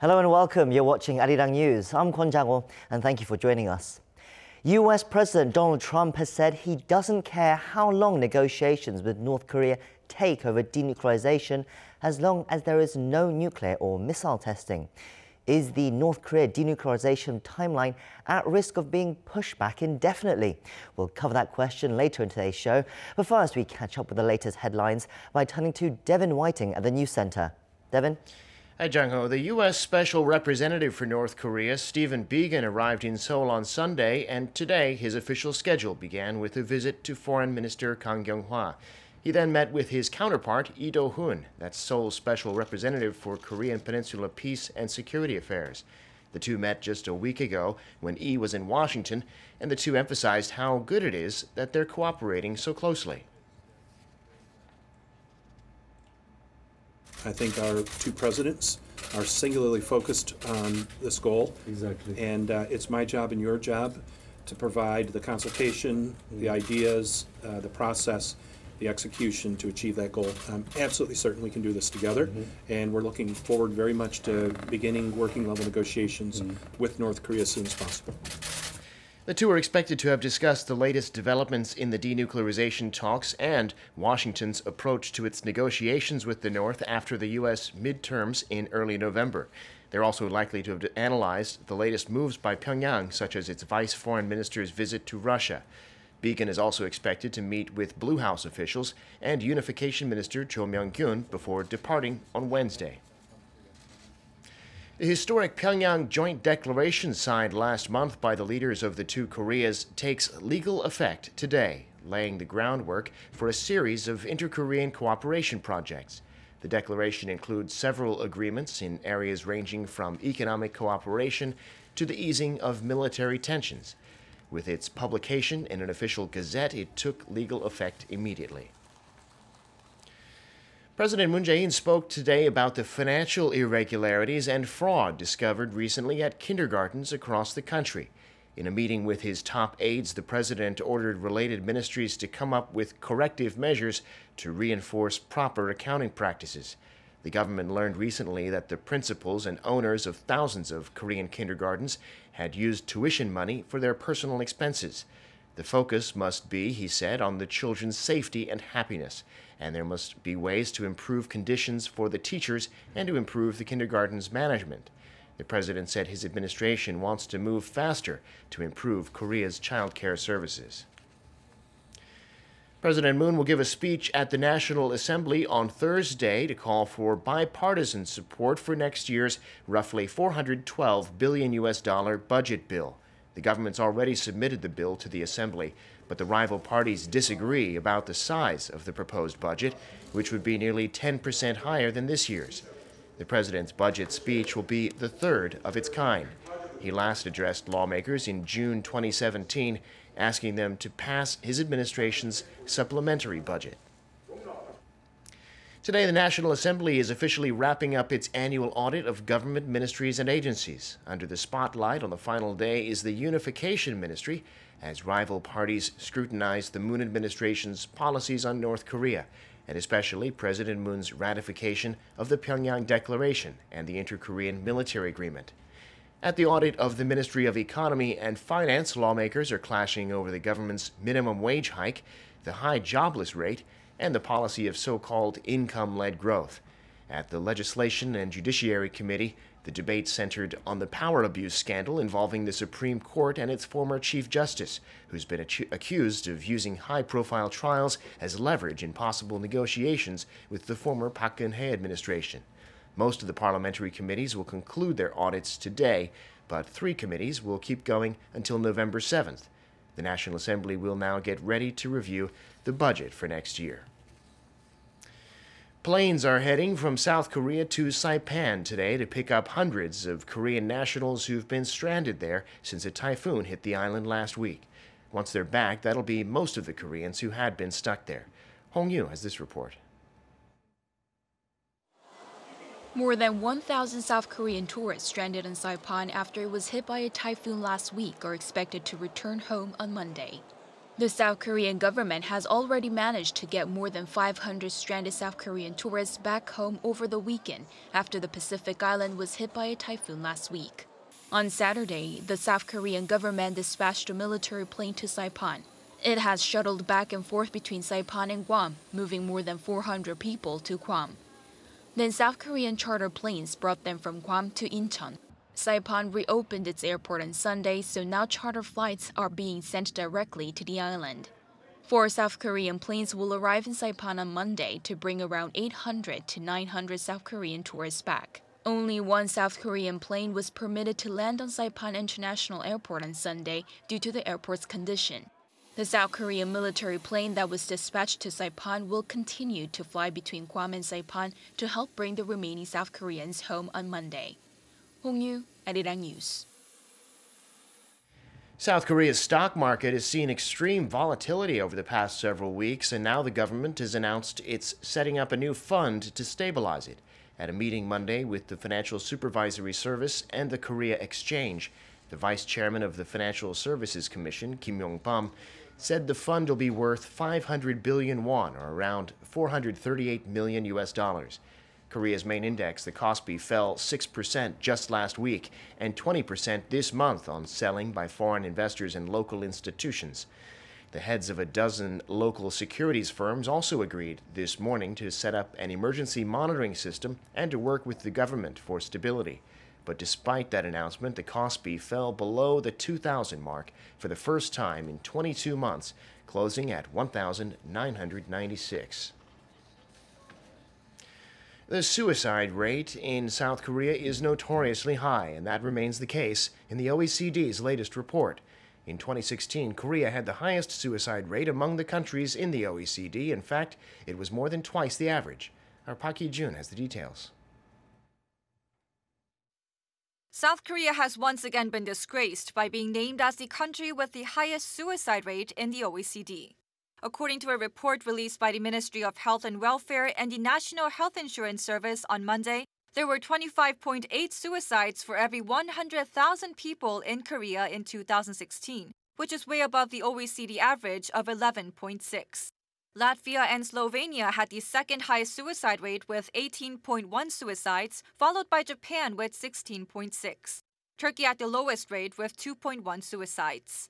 Hello and welcome. You're watching Arirang News. I'm Kwon Jang-ho and thank you for joining us. US President Donald Trump has said he doesn't care how long negotiations with North Korea take over denuclearization as long as there is no nuclear or missile testing. Is the North Korea denuclearization timeline at risk of being pushed back indefinitely? We'll cover that question later in today's show. But first, we catch up with the latest headlines by turning to Devin Whiting at the News Center. Devin? Hi, Jung-ho. The U.S. Special Representative for North Korea, Stephen Biegun, arrived in Seoul on Sunday, and today his official schedule began with a visit to Foreign Minister Kang Kyung-hwa. He then met with his counterpart, Lee Do-hoon, that's Seoul's Special Representative for Korean Peninsula Peace and Security Affairs. The two met just a week ago when Lee was in Washington, and the two emphasized how good it is that they're cooperating so closely. I think our two presidents are singularly focused on this goal. Exactly. And it's my job and your job to provide the consultation, the ideas, the process, the execution to achieve that goal. I'm absolutely certain we can do this together, and we're looking forward very much to beginning working level negotiations with North Korea as soon as possible. The two are expected to have discussed the latest developments in the denuclearization talks and Washington's approach to its negotiations with the North after the U.S. midterms in early November. They're also likely to have analyzed the latest moves by Pyongyang, such as its vice foreign minister's visit to Russia. Biegun is also expected to meet with Blue House officials and Unification Minister Cho Myung-kyun before departing on Wednesday. The historic Pyeongyang Joint Declaration signed last month by the leaders of the two Koreas takes legal effect today, laying the groundwork for a series of inter-Korean cooperation projects. The declaration includes several agreements in areas ranging from economic cooperation to the easing of military tensions. With its publication in an official gazette, it took legal effect immediately. President Moon Jaein spoke today about the financial irregularities and fraud discovered recently at kindergartens across the country. In a meeting with his top aides, the president ordered related ministries to come up with corrective measures to reinforce proper accounting practices. The government learned recently that the principals and owners of thousands of Korean kindergartens had used tuition money for their personal expenses. The focus must be, he said, on the children's safety and happiness, and there must be ways to improve conditions for the teachers and to improve the kindergarten's management. The president said his administration wants to move faster to improve Korea's child care services. President Moon will give a speech at the Nat'l Assembly on Thursday to call for bipartisan support for next year's roughly $412 billion budget bill. The government's already submitted the bill to the Assembly, but the rival parties disagree about the size of the proposed budget, which would be nearly 10% higher than this year's. The president's budget speech will be the third of its kind. He last addressed lawmakers in June 2017, asking them to pass his administration's supplementary budget. Today, the Nat'l Assembly is officially wrapping up its annual audit of government ministries and agencies. Under the spotlight on the final day is the Unification Ministry, as rival parties scrutinize the Moon administration's policies on North Korea, and especially President Moon's ratification of the Pyeongyang Declaration and the Inter-Korean Military Agreement. At the audit of the Ministry of Economy and Finance, lawmakers are clashing over the government's minimum wage hike, the high jobless rate, and the policy of so-called income-led growth. At the Legislation and Judiciary Committee, the debate centered on the power abuse scandal involving the Supreme Court and its former Chief Justice, who's been accused of using high-profile trials as leverage in possible negotiations with the former Park Geun-hye administration. Most of the parliamentary committees will conclude their audits today, but 3 committees will keep going until November 7th. The National Assembly will now get ready to review the budget for next year. Planes are heading from South Korea to Saipan today to pick up hundreds of Korean nationals who've been stranded there since a typhoon hit the island last week. Once they're back, that'll be most of the Koreans who had been stuck there. Hong Yu has this report. More than 1,000 South Korean tourists stranded in Saipan after it was hit by a typhoon last week are expected to return home on Monday. The South Korean government has already managed to get more than 500 stranded South Korean tourists back home over the weekend after the Pacific island was hit by a typhoon last week. On Saturday, the South Korean government dispatched a military plane to Saipan. It has shuttled back and forth between Saipan and Guam, moving more than 400 people to Guam. Then South Korean charter planes brought them from Guam to Incheon. Saipan reopened its airport on Sunday, so now charter flights are being sent directly to the island. 4 South Korean planes will arrive in Saipan on Monday to bring around 800 to 900 South Korean tourists back. Only 1 South Korean plane was permitted to land on Saipan International Airport on Sunday due to the airport's condition. The South Korean military plane that was dispatched to Saipan will continue to fly between Guam and Saipan to help bring the remaining South Koreans home on Monday. Hong-yu, Arirang News. South Korea's stock market has seen extreme volatility over the past several weeks, and now the government has announced it's setting up a new fund to stabilize it. At a meeting Monday with the Financial Supervisory Service and the Korea Exchange, the vice chairman of the Financial Services Commission, Kim JungHyung, said the fund will be worth 500 billion won, or around $438 million. Korea's main index, the Kospi, fell 6% just last week and 20% this month on selling by foreign investors and local institutions. The heads of a dozen local securities firms also agreed this morning to set up an emergency monitoring system and to work with the government for stability. But despite that announcement, the Kospi fell below the 2,000 mark for the first time in 22 months, closing at 1,996. The suicide rate in South Korea is notoriously high, and that remains the case in the OECD's latest report. In 2016, Korea had the highest suicide rate among the countries in the OECD. In fact, it was more than twice the average. Our Park Hee-jun has the details. South Korea has once again been disgraced by being named as the country with the highest suicide rate in the OECD. According to a report released by the Ministry of Health and Welfare and the National Health Insurance Service on Monday, there were 25.8 suicides for every 100,000 people in Korea in 2016, which is way above the OECD average of 11.6. Latvia and Slovenia had the second highest suicide rate with 18.1 suicides, followed by Japan with 16.6. Turkey had the lowest rate with 2.1 suicides.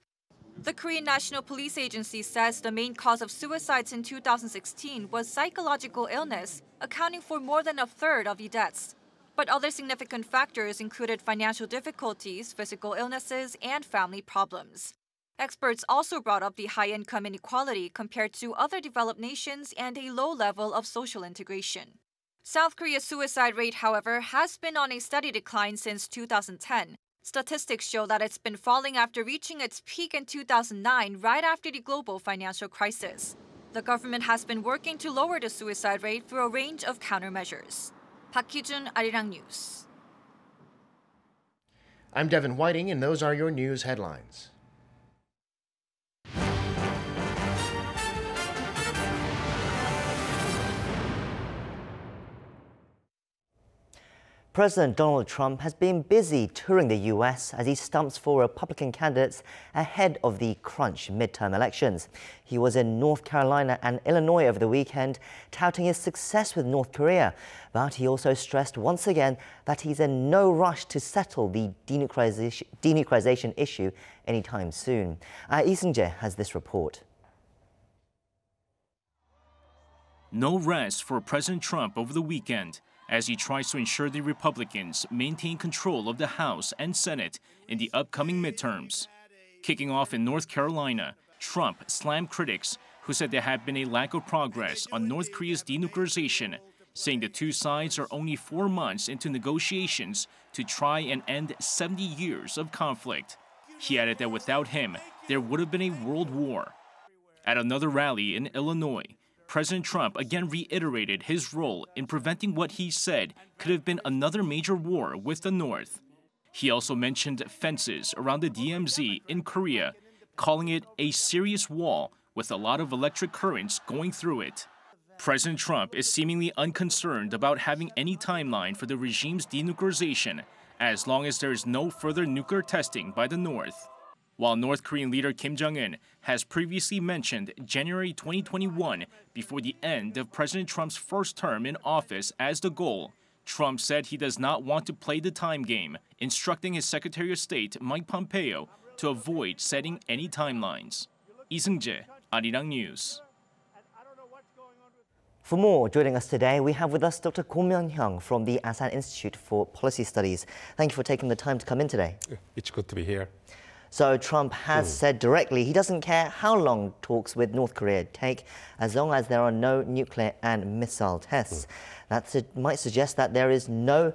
The Korean National Police Agency says the main cause of suicides in 2016 was psychological illness, accounting for more than a third of the deaths. But other significant factors included financial difficulties, physical illnesses, and family problems. Experts also brought up the high income inequality compared to other developed nations and a low level of social integration. South Korea's suicide rate, however, has been on a steady decline since 2010. Statistics show that it's been falling after reaching its peak in 2009, right after the global financial crisis. The government has been working to lower the suicide rate through a range of countermeasures. Park Hee-jun, Arirang News. I'm Devin Whiting, and those are your news headlines. President Donald Trump has been busy touring the U.S. as he stumps for Republican candidates ahead of the crunch midterm elections. He was in North Carolina and Illinois over the weekend, touting his success with North Korea. But he also stressed once again that he's in no rush to settle the denuclearization issue anytime soon. Lee Seung-jae has this report. No rest for President Trump over the weekend, as he tries to ensure the Republicans maintain control of the House and Senate in the upcoming midterms. Kicking off in North Carolina, Trump slammed critics who said there had been a lack of progress on North Korea's denuclearization, saying the two sides are only 4 months into negotiations to try and end 70 years of conflict. He added that without him, there would have been a world war. At another rally in Illinois, President Trump again reiterated his role in preventing what he said could have been another major war with the North. He also mentioned fences around the DMZ in Korea, calling it a serious wall with a lot of electric currents going through it. President Trump is seemingly unconcerned about having any timeline for the regime's denuclearization, as long as there is no further nuclear testing by the North. while North Korean leader Kim Jong-un has previously mentioned January 2021 before the end of President Trump's first term in office as the goal. Trump said he does not want to play the time game, instructing his Secretary of State Mike Pompeo to avoid setting any timelines. Lee Seung-jae, Arirang News. For more, joining us today, we have with us Dr. Kim JungHyung from the Asan Institute for Policy Studies. Thank you for taking the time to come in today. It's good to be here. So Trump has said directly he doesn't care how long talks with North Korea take, as long as there are no nuclear and missile tests. That might suggest that there is no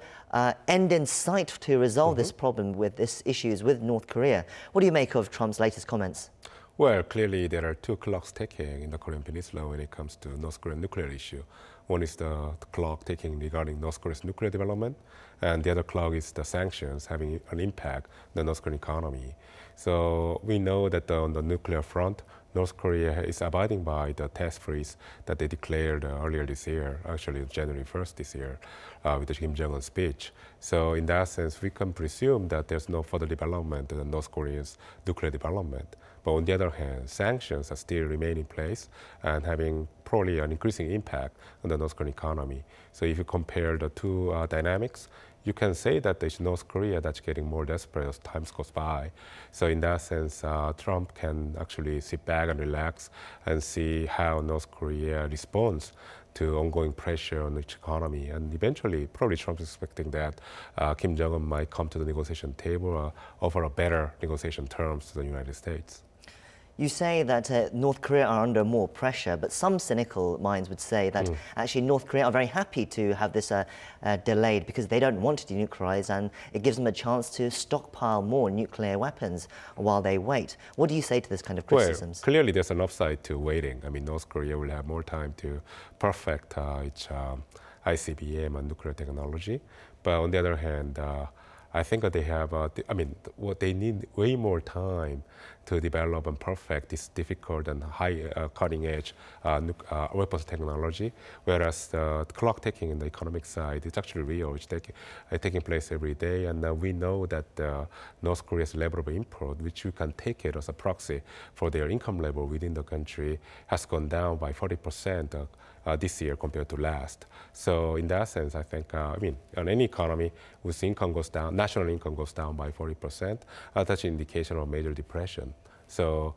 end in sight to resolve this problem with these issues with North Korea. What do you make of Trump's latest comments? Well, clearly there are two clocks ticking in the Korean Peninsula when it comes to North Korean nuclear issue. One is the clock ticking regarding North Korea's nuclear development, and the other clock is the sanctions having an impact on the North Korean economy. So we know that on the nuclear front, North Korea is abiding by the test freeze that they declared earlier this year, actually January 1st this year, with the Kim Jong-un speech. So in that sense, we can presume that there's no further development in North Korea's nuclear development. But on the other hand, sanctions are still remain in place and having probably an increasing impact on the North Korean economy. So if you compare the two dynamics, you can say that it's North Korea that's getting more desperate as time goes by. So in that sense, Trump can actually sit back and relax and see how North Korea responds to ongoing pressure on its economy. And eventually, probably Trump is expecting that Kim Jong-un might come to the negotiation table, offer a better negotiation terms to the United States. You say that North Korea are under more pressure, but some cynical minds would say that actually North Korea are very happy to have this delayed because they don't want to denuclearize, and it gives them a chance to stockpile more nuclear weapons while they wait. What do you say to this kind of criticisms? Well, clearly there's an upside to waiting. I mean, North Korea will have more time to perfect its ICBM and nuclear technology. But on the other hand, I think that they have, what they need way more time to develop and perfect this difficult and high cutting-edge weapons technology, whereas the clock ticking in the economic side is actually real. It's taking place every day, and we know that North Korea's level of import, which you can take it as a proxy for their income level within the country, has gone down by 40% this year compared to last. So in that sense, I think, on any economy, whose income goes down, national income goes down by 40%, that's an indication of major depression. So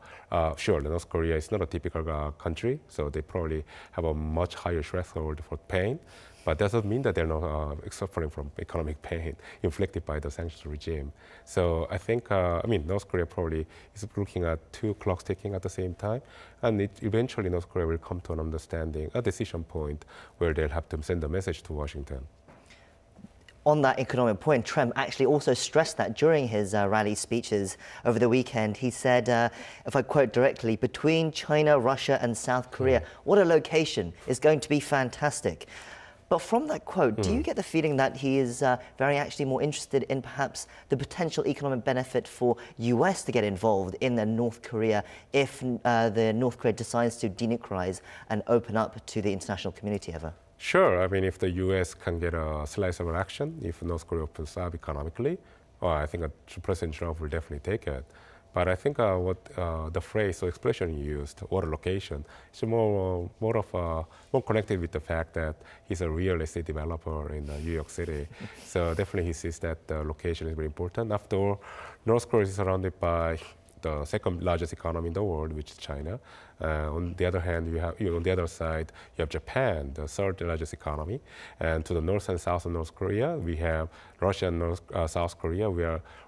sure, North Korea is not a typical country, so they probably have a much higher threshold for pain, but that doesn't mean that they're not suffering from economic pain inflicted by the sanctions regime. So I think, North Korea probably is looking at two clocks ticking at the same time, and eventually North Korea will come to an understanding, a decision point where they'll have to send a message to Washington. On that economic point, Trump actually also stressed that during his rally speeches over the weekend. He said, if I quote directly, between China, Russia and South Korea, what a location, is going to be fantastic. But from that quote, do you get the feeling that he is very actually more interested in perhaps the potential economic benefit for US to get involved in the North Korea if the North Korea decides to denuclearize and open up to the international community ever? Sure. if the U.S. can get a slice of action, if North Korea opens up economically, I think President Trump will definitely take it. But I think what the phrase or expression you used, water location, is more connected with the fact that he's a real estate developer in New York City. So definitely he sees that the location is very important. After all, North Korea is surrounded by the second largest economy in the world, which is China. On the other hand, on the other side, you have Japan, the third largest economy. And to the north and south of North Korea, we have Russia and South Korea,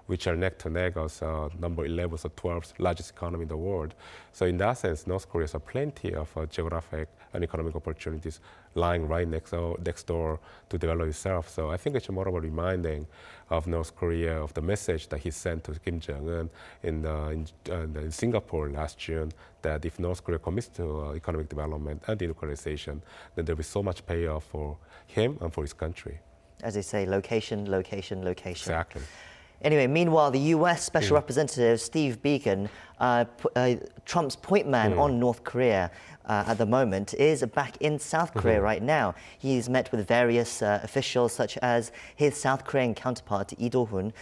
which are neck to neck as number 11 or 12th largest economy in the world. So in that sense, North Korea has plenty of geographic and economic opportunities lying right next door to develop itself. So I think it's more of a reminding of North Korea of the message that he sent to Kim Jong-un in Singapore last June, that if North Korea commits to economic development and denuclearization, then there'll be so much payoff for him and for his country. As they say, location, location, location. Exactly. Anyway, meanwhile, the US Special Representative Steve Biegun, Trump's point man on North Korea at the moment, is back in South Korea right now. He's met with various officials, such as his South Korean counterpart, Lee Do-hun.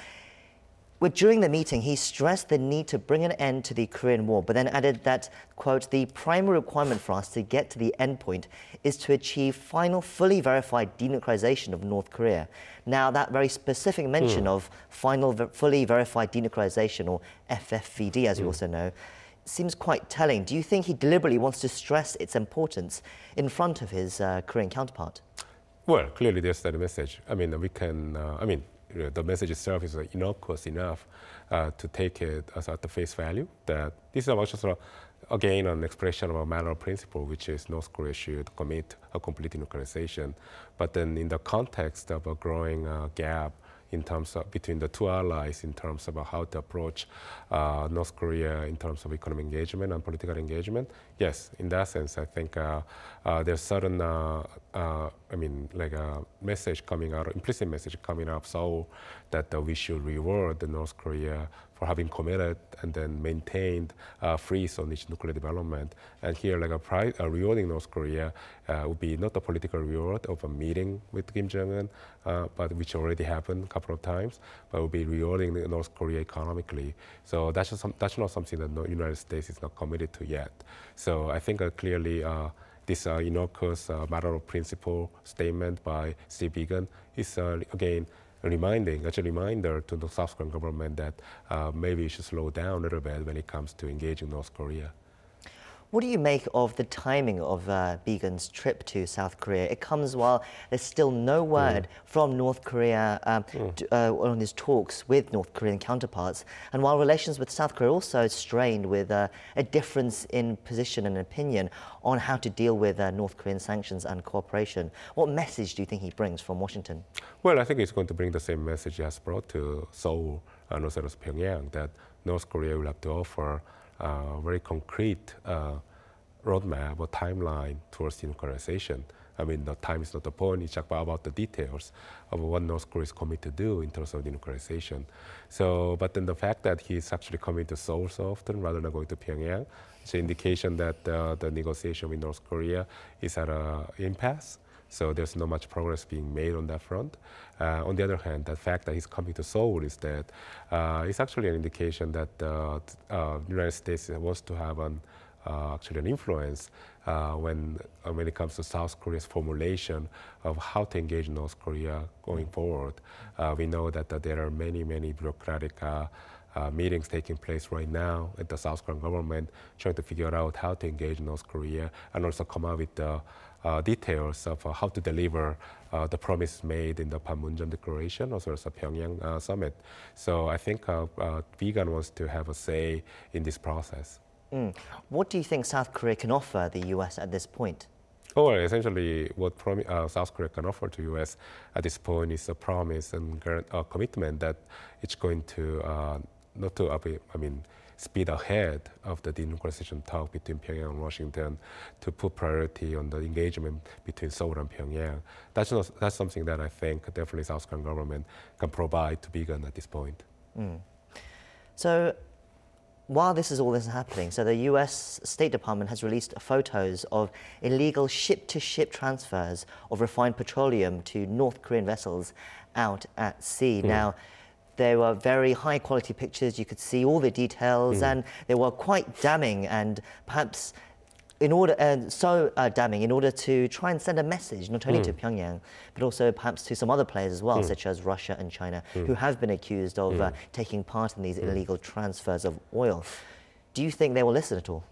Well, during the meeting, he stressed the need to bring an end to the Korean War, but then added that, quote, the primary requirement for us to get to the end point is to achieve final, fully verified denuclearization of North Korea. Now, that very specific mention of final, fully verified denuclearization, or FFVD, as we also know, seems quite telling. Do you think he deliberately wants to stress its importance in front of his Korean counterpart? Well, clearly there's that message. I mean, we can, the message itself is innocuous enough to take it as at the face value that this is just again an expression of a matter of principle, which is North Korea should commit a complete denuclearization. But then in the context of a growing gap in terms of between the two allies in terms of how to approach North Korea in terms of economic engagement and political engagement. Yes, in that sense, I think there's certain, like a message coming out, implicit message coming out of Seoul that we should reward North Korea for having committed and then maintained freeze on its nuclear development. And here, like a rewarding North Korea would be not a political reward of a meeting with Kim JungHyung, but which already happened a couple of times, but would be rewarding North Korea economically. So that's not something that the United States is not committed to yet. So I think clearly this innocuous matter of principle statement by Steve Biegun is again a reminder to the South Korean government that maybe it should slow down a little bit when it comes to engaging North Korea. What do you make of the timing of Biegun's trip to South Korea? It comes while there's still no word from North Korea on his talks with North Korean counterparts, and while relations with South Korea are also strained with a difference in position and opinion on how to deal with North Korean sanctions and cooperation. What message do you think he brings from Washington? Well, I think he's going to bring the same message he has brought to Seoul and also to Pyongyang, that North Korea will have to offer very concrete roadmap or timeline towards denuclearization. I mean, the time is not the point, it's about the details of what North Korea is committed to do in terms of denuclearization. So, but then the fact that he's actually coming to Seoul so often rather than going to Pyongyang, it's an indication that the negotiation with North Korea is at an impasse. So there's not much progress being made on that front. On the other hand, the fact that he's coming to Seoul is that it's actually an indication that the United States wants to have actually an influence when it comes to South Korea's formulation of how to engage North Korea going forward. We know that there are many bureaucratic meetings taking place right now at the South Korean government, trying to figure out how to engage North Korea and also come up with the details of how to deliver the promise made in the Moon Jaein Declaration, as well as the Pyeongyang summit. So I think Biegun wants to have a say in this process. What do you think South Korea can offer the U.S. at this point? Oh, well, essentially, what South Korea can offer to U.S. at this point is a promise and commitment that it's going to not to, speed ahead of the denuclearization talk between Pyongyang and Washington, to put priority on the engagement between Seoul and Pyongyang. That's something that I think definitely South Korean government can provide to Biegun at this point. So, while this is happening, so the U.S. State Department has released photos of illegal ship-to-ship transfers of refined petroleum to North Korean vessels out at sea. Now, they were very high-quality pictures. You could see all the details, and they were quite damning, and perhaps damning in order to try and send a message not only to Pyongyang, but also perhaps to some other players as well, such as Russia and China, who have been accused of taking part in these illegal transfers of oil. Do you think they will listen at all?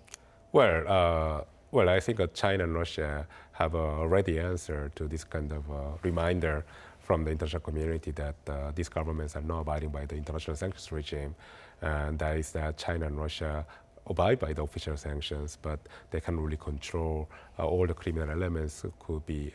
Well, I think China and Russia have already answered to this kind of reminder from the international community that these governments are not abiding by the international sanctions regime, and that is that China and Russia abide by the official sanctions, but they can't really control all the criminal elements who could be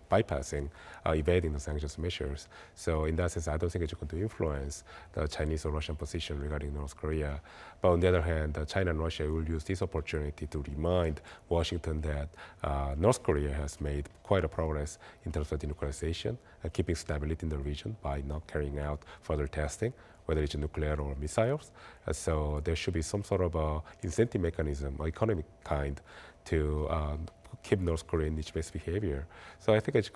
bypassing, evading the sanctions measures. So in that sense, I don't think it's going to influence the Chinese or Russian position regarding North Korea. But on the other hand, China and Russia will use this opportunity to remind Washington that North Korea has made quite a progress in terms of denuclearization and keeping stability in the region by not carrying out further testing, whether it's nuclear or missiles. So there should be some sort of incentive mechanism, economic kind, to keep North Korea in its best behavior. So I think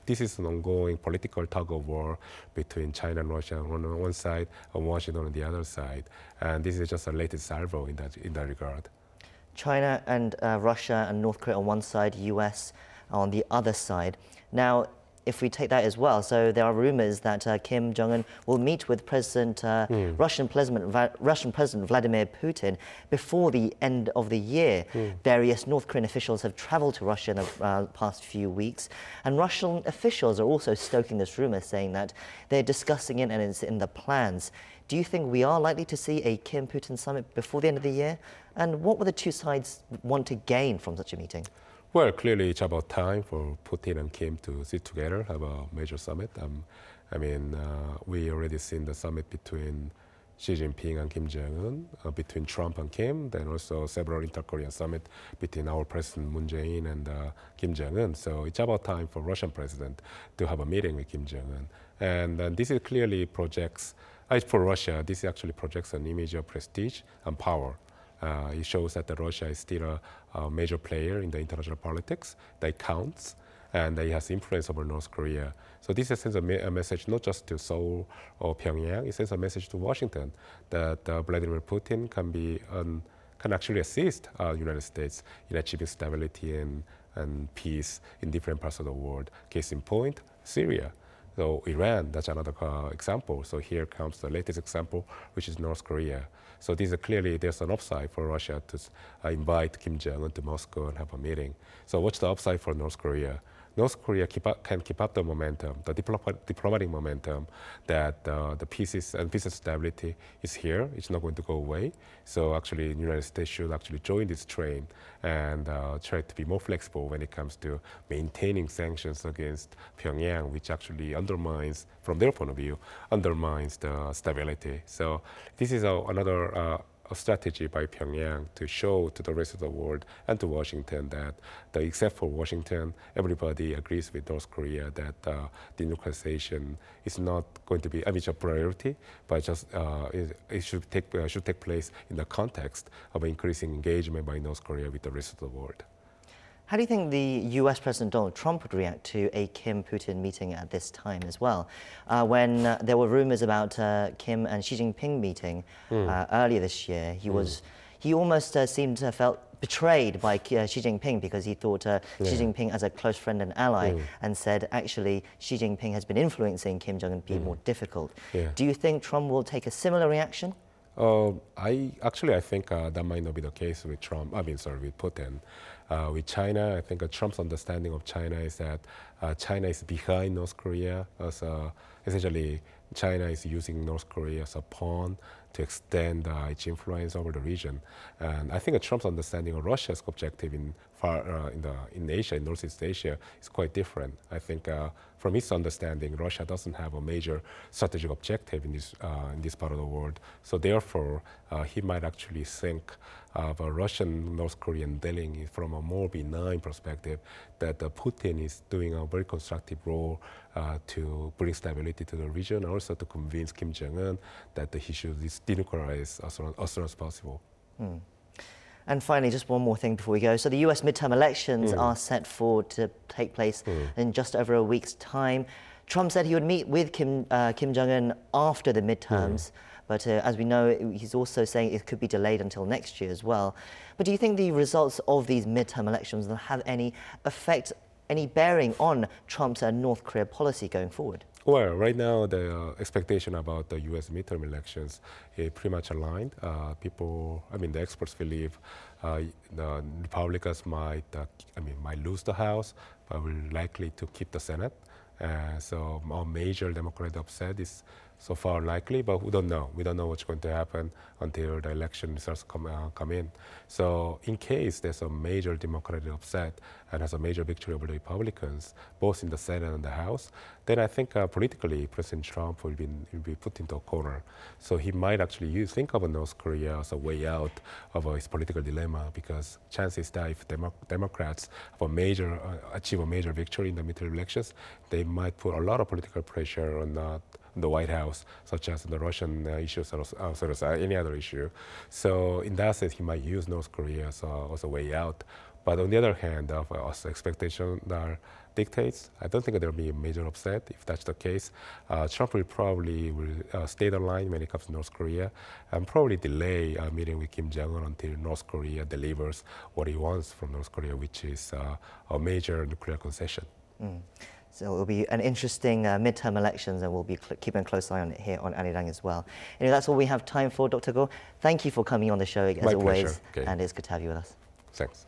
this is an ongoing political tug of war between China and Russia on one side and Washington on the other side. And this is just a latest salvo in that regard. China and Russia and North Korea on one side, US on the other side. Now, if we take that as well, so there are rumors that Kim Jong-un will meet with Russian President Vladimir Putin before the end of the year. Various North Korean officials have traveled to Russia in the past few weeks, and Russian officials are also stoking this rumor, saying that they're discussing it and it's in the plans. Do you think we are likely to see a Kim-Putin summit before the end of the year? And what would the two sides want to gain from such a meeting? Well, clearly it's about time for Putin and Kim to sit together, have a major summit. We already seen the summit between Xi Jinping and Kim Jong-un, between Trump and Kim, then also several inter-Korean summit between our President Moon Jae-in and Kim Jong-un. So it's about time for Russian president to have a meeting with Kim Jong-un. And this is clearly projects, for Russia, this actually projects an image of prestige and power. It shows that Russia is still a major player in the international politics, that counts, and that it has influence over North Korea. So this sends a message not just to Seoul or Pyongyang, it sends a message to Washington that Vladimir Putin can actually assist the United States in achieving stability and peace in different parts of the world. Case in point, Syria. So Iran, that's another example. So here comes the latest example, which is North Korea. So there's an upside for Russia to invite Kim Jong-un to Moscow and have a meeting. So what's the upside for North Korea? North Korea can keep up the momentum, the diplomatic momentum that the peace and stability is here. It's not going to go away. So actually, the United States should actually join this train and try to be more flexible when it comes to maintaining sanctions against Pyongyang, which actually undermines, from their point of view, undermines the stability. So this is another a strategy by Pyongyang to show to the rest of the world and to Washington that, except for Washington, everybody agrees with North Korea that denuclearization is not going to be a priority, but just it should take place in the context of increasing engagement by North Korea with the rest of the world. How do you think the US President Donald Trump would react to a Kim-Putin meeting at this time as well? When there were rumors about Kim and Xi Jinping meeting earlier this year, he almost seemed to have felt betrayed by Xi Jinping because he thought Xi Jinping as a close friend and ally and said, actually, Xi Jinping has been influencing Kim Jong-un to be more difficult. Do you think Trump will take a similar reaction? I think that might not be the case with with Putin. With China, I think Trump's understanding of China is that China is behind North Korea. Essentially, China is using North Korea as a pawn to extend its influence over the region. And I think Trump's understanding of Russia's objective in Asia, in Northeast Asia, is quite different. I think from his understanding, Russia doesn't have a major strategic objective in this part of the world. So therefore, he might actually think of a Russian-North Korean dealing from a more benign perspective, that Putin is doing a very constructive role to bring stability to the region, and also to convince Kim Jong-un that he should denuclearize as soon as possible. And finally, just one more thing before we go. So the US midterm elections are set to take place in just over a week's time. Trump said he would meet with Kim Jong-un after the midterms. But as we know, he's also saying it could be delayed until next year as well. But do you think the results of these midterm elections will have any effect, any bearing on Trump's North Korea policy going forward? Well, right now, the expectation about the U.S. midterm elections is pretty much aligned. The experts believe the Republicans might lose the House, but will likely to keep the Senate. So a major Democratic upset is so far likely, but we don't know. We don't know what's going to happen until the election results come in. So in case there's a major Democratic upset and has a major victory over the Republicans, both in the Senate and the House, then I think politically President Trump will be put into a corner. So he might actually think of North Korea as a way out of his political dilemma, because chances that if Democrats have achieve a major victory in the midterm elections, they might put a lot of political pressure on the White House, such as the Russian issues, or any other issue. So in that sense, he might use North Korea as a way out. But on the other hand, as expectation dictates, I don't think there will be a major upset. If that's the case, Trump will probably stay the line when it comes to North Korea and probably delay a meeting with Kim Jong-un until North Korea delivers what he wants from North Korea, which is a major nuclear concession. So it will be an interesting midterm elections, and we'll be keeping a close eye on it here on Arirang as well. Anyway, that's all we have time for, Dr. Go. Thank you for coming on the show as always, and it's good to have you with us. Thanks.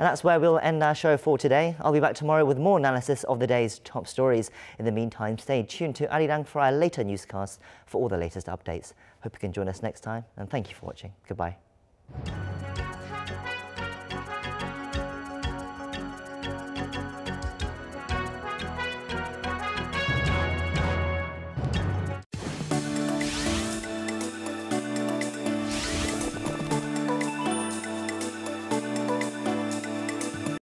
And that's where we'll end our show for today. I'll be back tomorrow with more analysis of the day's top stories. In the meantime, stay tuned to Arirang for our later newscasts for all the latest updates. Hope you can join us next time, and thank you for watching. Goodbye.